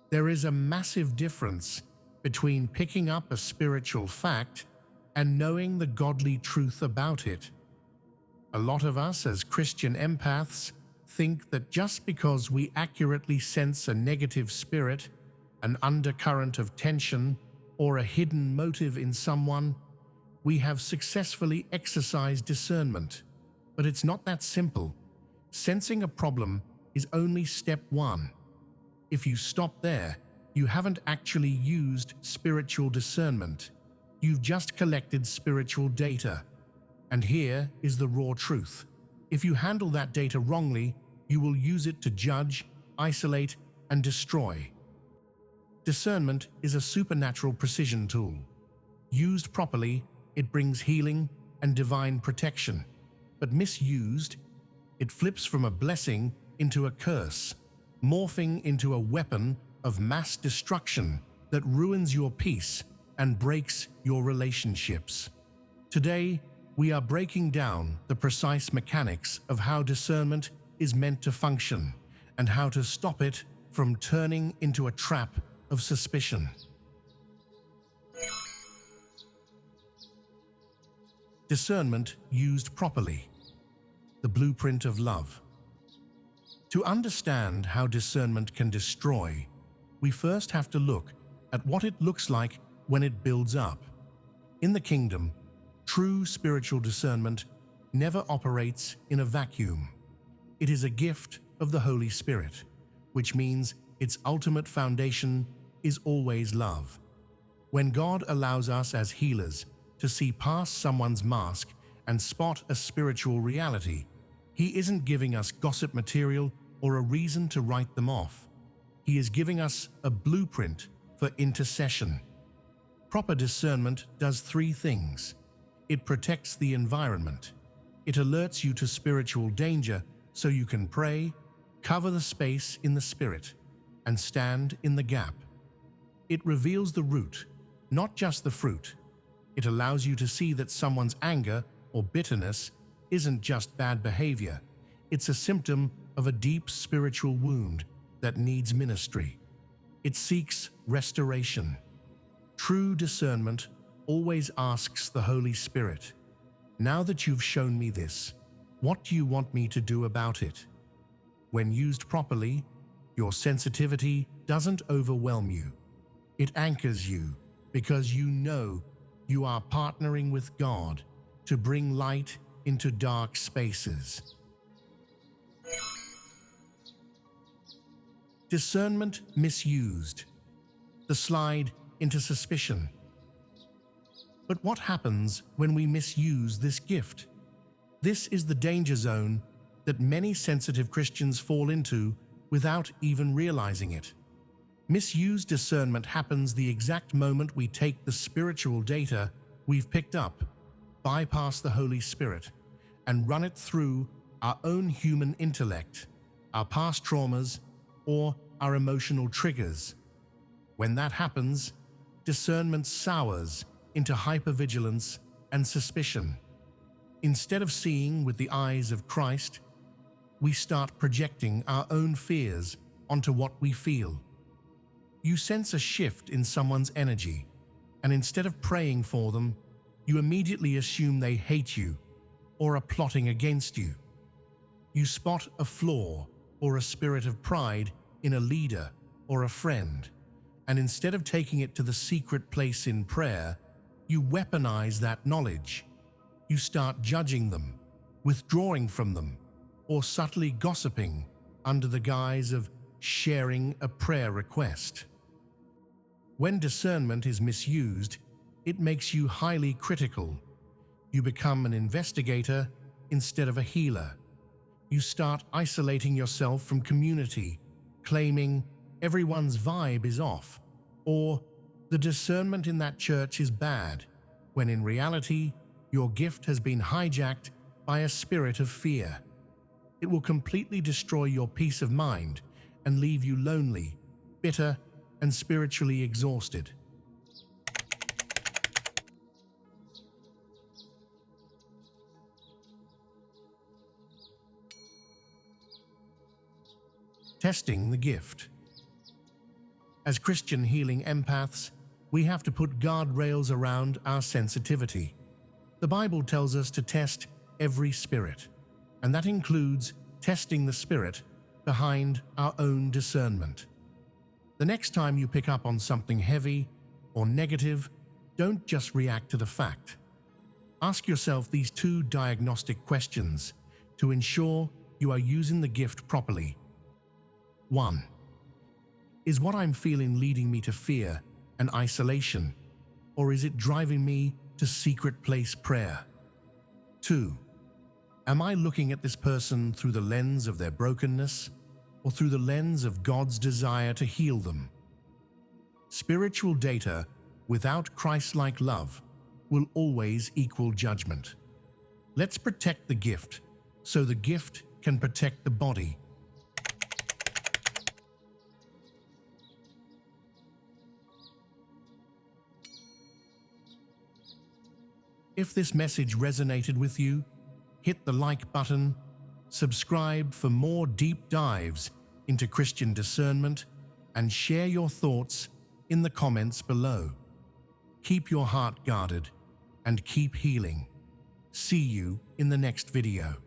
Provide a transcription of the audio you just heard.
There is a massive difference between picking up a spiritual fact and knowing the godly truth about it. A lot of us as Christian empaths think that just because we accurately sense a negative spirit, an undercurrent of tension, or a hidden motive in someone, we have successfully exercised discernment. But it's not that simple. Sensing a problem is only step one. If you stop there, you haven't actually used spiritual discernment. You've just collected spiritual data. And here is the raw truth. If you handle that data wrongly, you will use it to judge, isolate, and destroy. Discernment is a supernatural precision tool. Used properly, it brings healing and divine protection. But misused, it flips from a blessing into a curse, morphing into a weapon of mass destruction that ruins your peace and breaks your relationships. Today, we are breaking down the precise mechanics of how discernment is meant to function and how to stop it from turning into a trap of suspicion. Discernment used properly. The blueprint of love. To understand how discernment can destroy, we first have to look at what it looks like when it builds up. In the kingdom, true spiritual discernment never operates in a vacuum. It is a gift of the Holy Spirit, which means its ultimate foundation is always love. When God allows us as healers to see past someone's mask and spot a spiritual reality, He isn't giving us gossip material or a reason to write them off. He is giving us a blueprint for intercession. Proper discernment does three things. It protects the environment. It alerts you to spiritual danger so you can pray, cover the space in the spirit, and stand in the gap. It reveals the root, not just the fruit. It allows you to see that someone's anger or bitterness isn't just bad behavior. It's a symptom of a deep spiritual wound that needs ministry. It seeks restoration. True discernment always asks the Holy Spirit, "Now that you've shown me this, what do you want me to do about it?" When used properly, your sensitivity doesn't overwhelm you. It anchors you because you know you are partnering with God to bring light into dark spaces. Discernment misused. The slide into suspicion. But what happens when we misuse this gift? This is the danger zone that many sensitive Christians fall into without even realizing it. Misused discernment happens the exact moment we take the spiritual data we've picked up, bypass the Holy Spirit, and run it through our own human intellect, our past traumas, or our emotional triggers. When that happens, discernment sours into hyper-vigilance and suspicion. Instead of seeing with the eyes of Christ, we start projecting our own fears onto what we feel. You sense a shift in someone's energy, and instead of praying for them, you immediately assume they hate you or are plotting against you. You spot a flaw or a spirit of pride in a leader or a friend, and instead of taking it to the secret place in prayer, you weaponize that knowledge. You start judging them, withdrawing from them, or subtly gossiping under the guise of sharing a prayer request. When discernment is misused, it makes you highly critical. You become an investigator instead of a healer. You start isolating yourself from community, claiming everyone's vibe is off, or the discernment in that church is bad, when in reality, your gift has been hijacked by a spirit of fear. It will completely destroy your peace of mind and leave you lonely, bitter, and spiritually exhausted. Testing the gift. As Christian healing empaths, we have to put guardrails around our sensitivity. The Bible tells us to test every spirit, and that includes testing the spirit behind our own discernment. The next time you pick up on something heavy or negative, don't just react to the fact. Ask yourself these 2 diagnostic questions to ensure you are using the gift properly. 1. Is what I'm feeling leading me to fear and isolation, or is it driving me to secret place prayer? 2. Am I looking at this person through the lens of their brokenness, or through the lens of God's desire to heal them? Spiritual data without Christ-like love will always equal judgment. Let's protect the gift so the gift can protect the body. If this message resonated with you, hit the like button, subscribe for more deep dives into Christian discernment, and share your thoughts in the comments below. Keep your heart guarded and keep healing. See you in the next video.